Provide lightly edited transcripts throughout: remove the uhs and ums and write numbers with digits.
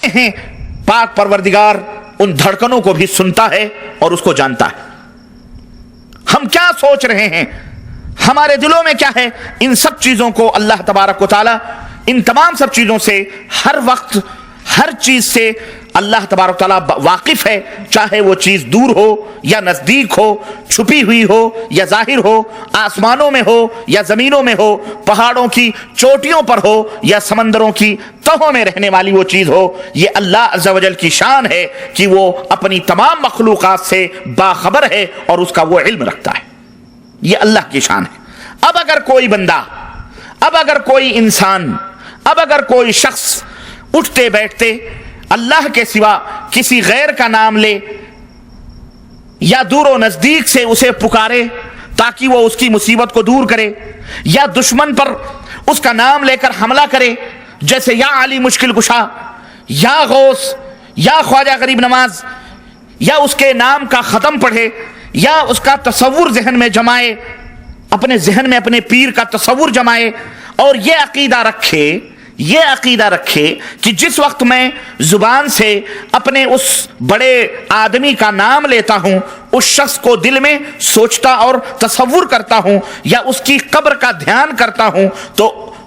ہیں پاک پروردگار ان دھڑکنوں کو بھی سنتا ہے اور اس کو جانتا ہے. ہم کیا سوچ رہے ہیں, ہمارے دلوں میں کیا ہے, ان سب چیزوں کو اللہ تبارک و تعالی ان تمام سب چیزوں سے ہر وقت ہر چیز سے اللہ تبارک و تعالیٰ واقف ہے, چاہے وہ چیز دور ہو یا نزدیک ہو, چھپی ہوئی ہو یا ظاہر ہو, آسمانوں میں ہو یا زمینوں میں ہو, پہاڑوں کی چوٹیوں پر ہو یا سمندروں کی تہوں میں رہنے والی وہ چیز ہو. یہ اللہ عز و جل کی شان ہے کہ وہ اپنی تمام مخلوقات سے باخبر ہے اور اس کا وہ علم رکھتا ہے. یہ اللہ کی شان ہے. اب اگر کوئی بندہ, اب اگر کوئی انسان, اب اگر کوئی شخص اٹھتے بیٹھتے اللہ کے سوا کسی غیر کا نام لے یا دور و نزدیک سے اسے پکارے تاکہ وہ اس کی مصیبت کو دور کرے, یا دشمن پر اس کا نام لے کر حملہ کرے, جیسے یا علی مشکل کشا, یا غوث, یا خواجہ غریب نواز, یا اس کے نام کا ختم پڑھے, یا اس کا تصور ذہن میں جمائے, اپنے ذہن میں اپنے پیر کا تصور جمائے, اور یہ عقیدہ رکھے کہ جس وقت میں زبان سے اپنے اس بڑے آدمی کا نام لیتا ہوں, اس شخص کو دل میں سوچتا اور تصور کرتا ہوں, یا اس کی قبر کا دھیان کرتا ہوں,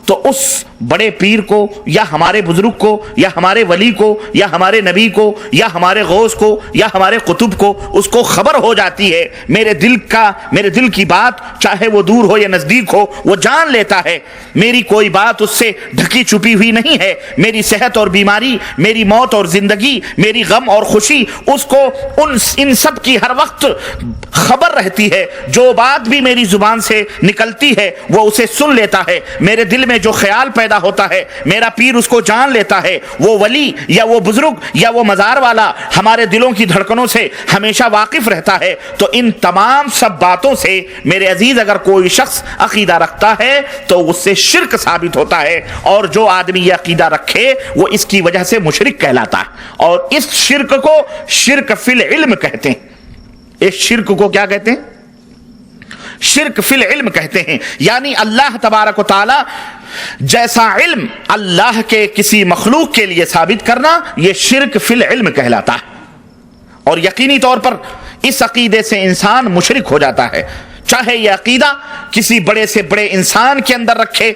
تو اس بڑے پیر کو یا ہمارے بزرگ کو یا ہمارے ولی کو یا ہمارے نبی کو یا ہمارے غوث کو یا ہمارے قطب کو اس کو خبر ہو جاتی ہے. میرے دل کی بات چاہے وہ دور ہو یا نزدیک ہو, وہ جان لیتا ہے. میری کوئی بات اس سے ڈھکی چھپی ہوئی نہیں ہے. میری صحت اور بیماری, میری موت اور زندگی, میری غم اور خوشی, اس کو ان سب کی ہر وقت خبر رہتی ہے. جو بات بھی میری زبان سے نکلتی ہے وہ اسے سن لیتا ہے. میرے دل میں جو خیال پیدا ہوتا ہے میرا پیر اس کو جان لیتا ہے. وہ ولی یا وہ بزرگ یا وہ مزار والا ہمارے دلوں کی دھڑکنوں سے ہمیشہ واقف رہتا ہے. تو ان تمام سب باتوں سے میرے عزیز اگر کوئی شخص عقیدہ رکھتا ہے تو اس سے شرک ثابت ہوتا ہے, اور جو آدمی یہ عقیدہ رکھے وہ اس کی وجہ سے مشرک کہلاتا ہے. اور اس شرک کو شرک فی العلم کہتے ہیں. اس شرک کو کیا کہتے ہیں؟ شرک فی العلم کہتے ہیں. یعنی اللہ تبارک و تعالی جیسا علم اللہ کے کسی مخلوق کے لیے ثابت کرنا, یہ شرک فی العلم کہلاتا ہے. اور یقینی طور پر اس عقیدے سے انسان مشرک ہو جاتا ہے. چاہے یہ عقیدہ کسی بڑے سے بڑے انسان کے اندر رکھے,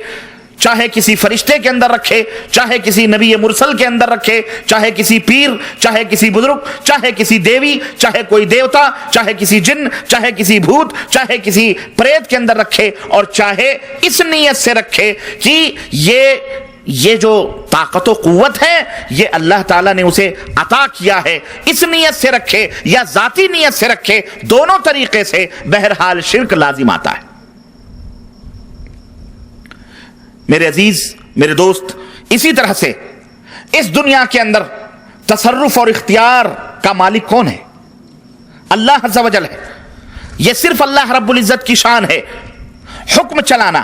چاہے کسی فرشتے کے اندر رکھے, چاہے کسی نبی مرسل کے اندر رکھے, چاہے کسی پیر, چاہے کسی بزرگ, چاہے کسی دیوی, چاہے کوئی دیوتا, چاہے کسی جن, چاہے کسی بھوت, چاہے کسی پریت کے اندر رکھے, اور چاہے اس نیت سے رکھے کہ یہ جو طاقت و قوت ہے یہ اللہ تعالیٰ نے اسے عطا کیا ہے, اس نیت سے رکھے یا ذاتی نیت سے رکھے, دونوں طریقے سے بہرحال شرک لازم آتا ہے. میرے عزیز, میرے دوست, اسی طرح سے اس دنیا کے اندر تصرف اور اختیار کا مالک کون ہے؟ اللہ عز و جل ہے. یہ صرف اللہ رب العزت کی شان ہے. حکم چلانا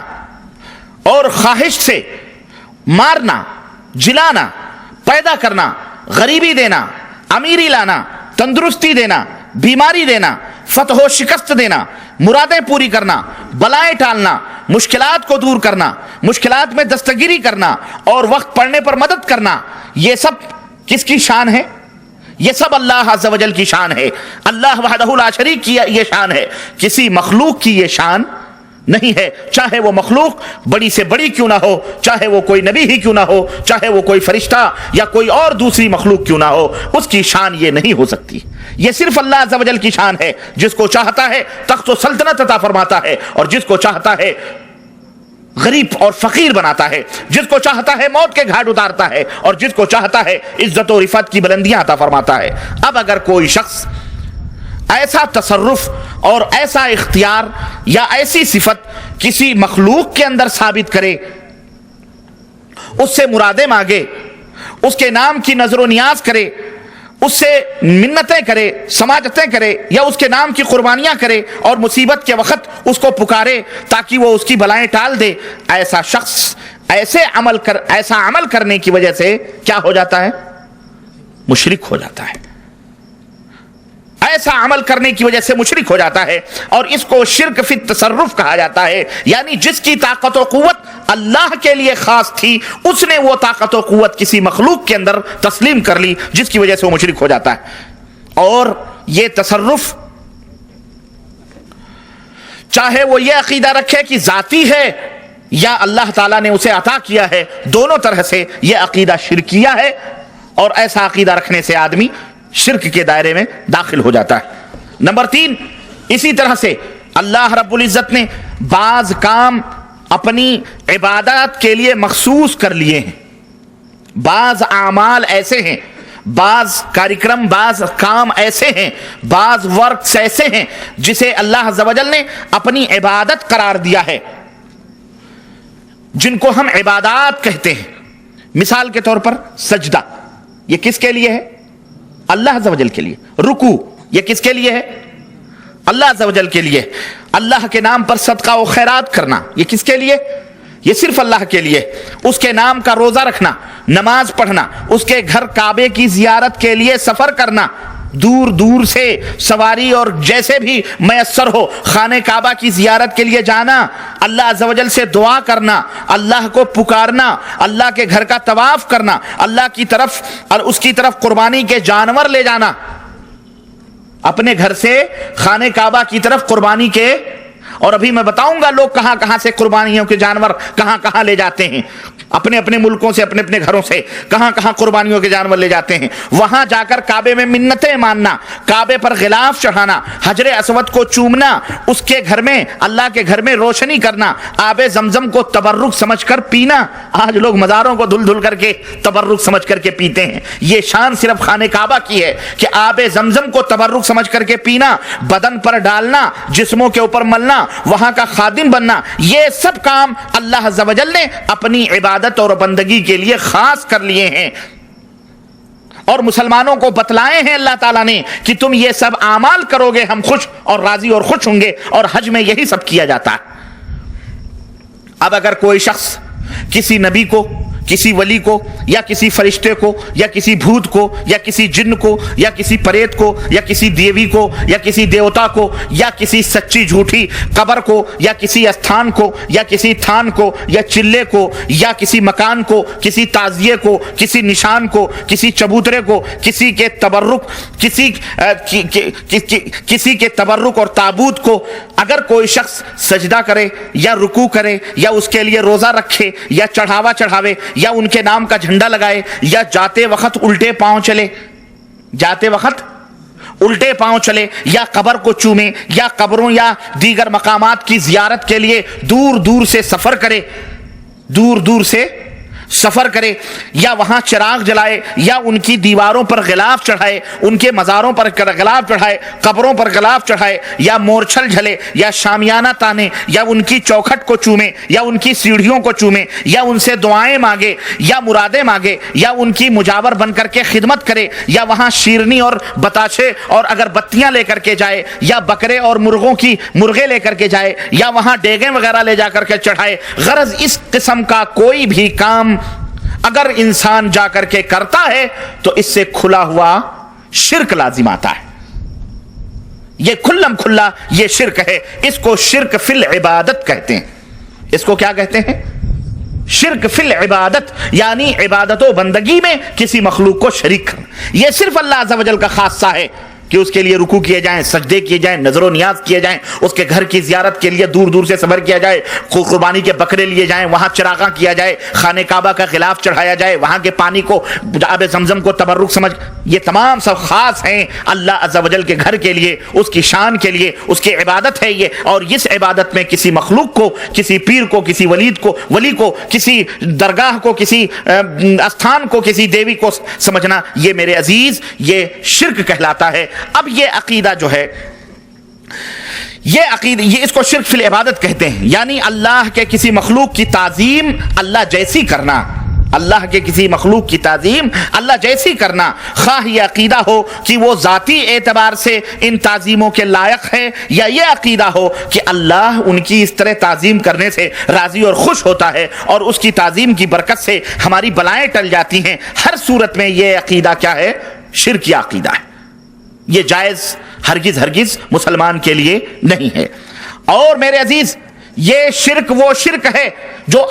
اور خواہش سے مارنا, جلانا, پیدا کرنا, غریبی دینا, امیری لانا, تندرستی دینا, بیماری دینا, فتح و شکست دینا, مرادیں پوری کرنا, بلائیں ٹالنا, مشکلات کو دور کرنا, مشکلات میں دستگیری کرنا, اور وقت پڑنے پر مدد کرنا, یہ سب کس کی شان ہے؟ یہ سب اللہ عز و جل کی شان ہے. اللہ وحدہ لا شریک کی یہ شان ہے. کسی مخلوق کی یہ شان نہیں ہے. چاہے وہ مخلوق بڑی سے بڑی کیوں نہ ہو, چاہے وہ کوئی نبی ہی کیوں نہ ہو, چاہے وہ کوئی فرشتہ یا کوئی اور دوسری مخلوق کیوں نہ ہو, اس کی شان یہ نہیں ہو سکتی. یہ صرف اللہ عز و جل کی شان ہے. جس کو چاہتا ہے تخت و سلطنت عطا فرماتا ہے, اور جس کو چاہتا ہے غریب اور فقیر بناتا ہے, جس کو چاہتا ہے موت کے گھاٹ اتارتا ہے, اور جس کو چاہتا ہے عزت و رفعت کی بلندیاں عطا فرماتا ہے. اب اگر کوئی شخص ایسا تصرف اور ایسا اختیار یا ایسی صفت کسی مخلوق کے اندر ثابت کرے, اس سے مرادیں مانگے, اس کے نام کی نظر و نیاز کرے, اس سے منتیں کرے, سماجتیں کرے, یا اس کے نام کی قربانیاں کرے, اور مصیبت کے وقت اس کو پکارے تاکہ وہ اس کی بلائیں ٹال دے, ایسا شخص ایسا عمل کرنے کی وجہ سے کیا ہو جاتا ہے؟ مشرک ہو جاتا ہے. ایسا عمل کرنے کی وجہ سے مشرک ہو جاتا ہے، اور اس کو شرک فی التصرف کہا جاتا ہے، یعنی جس کی طاقت و قوت اللہ کے لیے خاص تھی اس نے وہ طاقت و قوت کسی مخلوق کے اندر تسلیم کر لی، جس کی وجہ سے وہ مشرک ہو جاتا ہے۔ اور یہ تصرف چاہے وہ یہ عقیدہ رکھے کہ ذاتی ہے یا اللہ تعالیٰ نے اسے عطا کیا ہے، دونوں طرح سے یہ عقیدہ شرکیہ ہے، اور ایسا عقیدہ رکھنے سے آدمی شرک کے دائرے میں داخل ہو جاتا ہے۔ نمبر 3، اسی طرح سے اللہ رب العزت نے بعض کام اپنی عبادات کے لیے مخصوص کر لیے ہیں، بعض اعمال ایسے ہیں، بعض کارکرم، بعض کام ایسے ہیں، بعض ورکس ایسے ہیں جسے اللہ عز و جل نے اپنی عبادت قرار دیا ہے، جن کو ہم عبادات کہتے ہیں۔ مثال کے طور پر سجدہ، یہ کس کے لیے ہے؟ اللہ عز و جل کے لیے۔ رکوع، یہ کس کے لیے ہے؟ اللہ عز و جل کے لیے۔ اللہ کے نام پر صدقہ و خیرات کرنا، یہ کس کے لیے؟ یہ صرف اللہ کے لیے۔ اس کے نام کا روزہ رکھنا، نماز پڑھنا، اس کے گھر کعبے کی زیارت کے لیے سفر کرنا، دور دور سے سواری اور جیسے بھی میسر ہو خانہ کعبہ کی زیارت کے لیے جانا، اللہ عز و جل سے دعا کرنا، اللہ کو پکارنا، اللہ کے گھر کا طواف کرنا، اللہ کی طرف اور اس کی طرف قربانی کے جانور لے جانا، اپنے گھر سے خانہ کعبہ کی طرف قربانی کے۔ اور ابھی میں بتاؤں گا لوگ کہاں کہاں سے قربانیوں کے جانور کہاں کہاں لے جاتے ہیں، اپنے اپنے ملکوں سے، اپنے اپنے گھروں سے کہاں کہاں قربانیوں کے جانور لے جاتے ہیں۔ وہاں جا کر کعبے میں منتیں ماننا، کعبے پر غلاف چڑھانا، حجر اسود کو چومنا، اس کے گھر میں، اللہ کے گھر میں روشنی کرنا، آب زمزم کو تبرک سمجھ کر پینا۔ آج لوگ مزاروں کو دھل دھل کر کے تبرک سمجھ کر کے پیتے ہیں۔ یہ شان صرف خانہ کعبہ کی ہے کہ آب زمزم کو تبرک سمجھ کر کے پینا، بدن پر ڈالنا، جسموں کے اوپر ملنا، وہاں کا خادم بننا، یہ سب کام اللہ عز و جل نے اپنی عبادت اور بندگی کے لیے خاص کر لیے ہیں، اور مسلمانوں کو بتلائے ہیں اللہ تعالیٰ نے کہ تم یہ سب اعمال کرو گے، ہم خوش اور راضی اور خوش ہوں گے۔ اور حج میں یہی سب کیا جاتا ہے۔ اب اگر کوئی شخص کسی نبی کو، کسی ولی کو، یا کسی فرشتے کو، یا کسی بھوت کو، یا کسی جن کو، یا کسی پریت کو، یا کسی دیوی کو، یا کسی دیوتا کو، یا کسی سچی جھوٹی قبر کو، یا کسی استھان کو، یا کسی تھان کو، یا چلے کو، یا کسی مکان کو، کسی تعزیے کو، کسی نشان کو، کسی چبوترے کو، کسی کے تبرک، کسی کے تبرک اور تابوت کو اگر کوئی شخص سجدہ کرے یا رکوع کرے یا اس کے لیے روزہ رکھے یا چڑھاوا چڑھاوے یا ان کے نام کا جھنڈا لگائے یا جاتے وقت الٹے پاؤں چلے، جاتے وقت الٹے پاؤں چلے، یا قبر کو چومے، یا قبروں یا دیگر مقامات کی زیارت کے لیے دور دور سے سفر کرے، دور دور سے سفر کرے، یا وہاں چراغ جلائے، یا ان کی دیواروں پر غلاف چڑھائے، ان کے مزاروں پر غلاف چڑھائے، قبروں پر غلاف چڑھائے، یا مورچھل جھلے، یا شامیانہ تانے، یا ان کی چوکھٹ کو چومے، یا ان کی سیڑھیوں کو چومے، یا ان سے دعائیں مانگے یا مرادیں مانگے، یا ان کی مجاور بن کر کے خدمت کرے، یا وہاں شیرنی اور بتاچے اور اگر بتیاں لے کر کے جائے، یا بکرے اور مرغے لے کر کے جائے، یا وہاں ڈیگیں وغیرہ لے جا کر کے چڑھائے۔ غرض اس قسم کا کوئی بھی کام اگر انسان جا کر کے کرتا ہے تو اس سے کھلا ہوا شرک لازم آتا ہے، یہ کھلم کھلا یہ شرک ہے۔ اس کو شرک فی العبادت کہتے ہیں۔ اس کو کیا کہتے ہیں؟ شرک فی العبادت، یعنی عبادت و بندگی میں کسی مخلوق کو شریک کرنا۔ یہ صرف اللہ عز و جل کا خاصہ ہے کہ اس کے لیے رکوع کیے جائیں، سجدے کیے جائیں، نظر و نیاز کیے جائیں، اس کے گھر کی زیارت کے لیے دور دور سے سفر کیا جائے، قربانی کے بکرے لیے جائیں، وہاں چراغاں کیا جائے، خانہ کعبہ کا غلاف چڑھایا جائے، وہاں کے پانی کو، آب زمزم کو تبرک سمجھ، یہ تمام سب خاص ہیں اللہ عز و جل کے گھر کے لیے، اس کی شان کے لیے، اس کی عبادت ہے یہ۔ اور اس عبادت میں کسی مخلوق کو، کسی پیر کو، کسی ولی کو، کسی درگاہ کو، کسی استھان کو، کسی دیوی کو سمجھنا، یہ میرے عزیز یہ شرک کہلاتا ہے۔ اب یہ عقیدہ جو ہے، یہ اس کو شرک فی العبادت کہتے ہیں، یعنی اللہ کے کسی مخلوق کی تعظیم اللہ جیسی کرنا، اللہ کے کسی مخلوق کی تعظیم اللہ جیسی کرنا، خواہ یہ عقیدہ ہو کہ وہ ذاتی اعتبار سے ان تعظیموں کے لائق ہے، یا یہ عقیدہ ہو کہ اللہ ان کی اس طرح تعظیم کرنے سے راضی اور خوش ہوتا ہے اور اس کی تعظیم کی برکت سے ہماری بلائیں ٹل جاتی ہیں۔ ہر صورت میں یہ عقیدہ کیا ہے؟ شرکی عقیدہ ہے۔ یہ جائز ہرگز ہرگز مسلمان کے لیے نہیں ہے. اور میرے عزیز، یہ شرک وہ شرک ہے جو